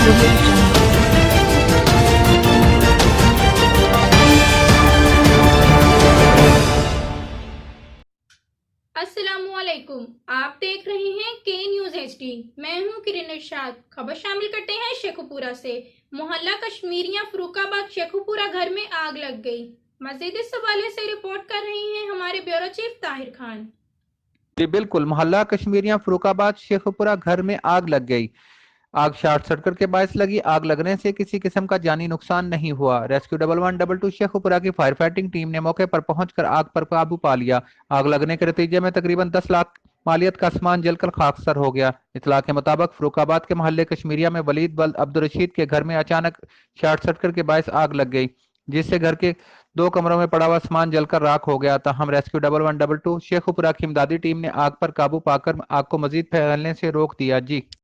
audio jungle. अस्सलामुअलैकुम। आप देख रहे हैं के न्यूज HD। मैं हूं किरण इरशाद। खबर शामिल करते हैं शेखुपुरा से। मोहल्ला कश्मीरिया फरूखाबाद शेखुपुरा घर में आग लग गई। मजीद इस हवाले से रिपोर्ट कर रहे हैं हमारे ब्यूरो चीफ ताहिर खान। जी बिल्कुल, मोहल्ला कश्मीरिया फरूखाबाद शेखुपुरा घर में आग लग गई। आग शॉर्ट सर्किट के बायस लगी। आग लगने से किसी किस्म का जानी नुकसान नहीं हुआ। रेस्क्यू 1112 शेखुपुरा की फायर फाइटिंग टीम ने मौके पर पहुंचकर आग पर काबू पा लिया। आग लगने के नतीजे में तकरीबन 10 लाख मालियत का सामान जलकर खाकसर हो गया। इतला के मुताबिक फरूखाबाद के मोहल्ले कश्मीरिया में वलीद बल्द अब्दुल रशीद के घर में अचानक शॉर्ट सर्किट के बायस आग लग गई, जिससे घर के 2 कमरों में पड़ा हुआ सामान जलकर राख हो गया। ताहम रेस्क्यू 1112 शेखुपुरा की इमदादी टीम ने आग पर काबू पाकर आग को मजीद फैलने से रोक दिया। जी।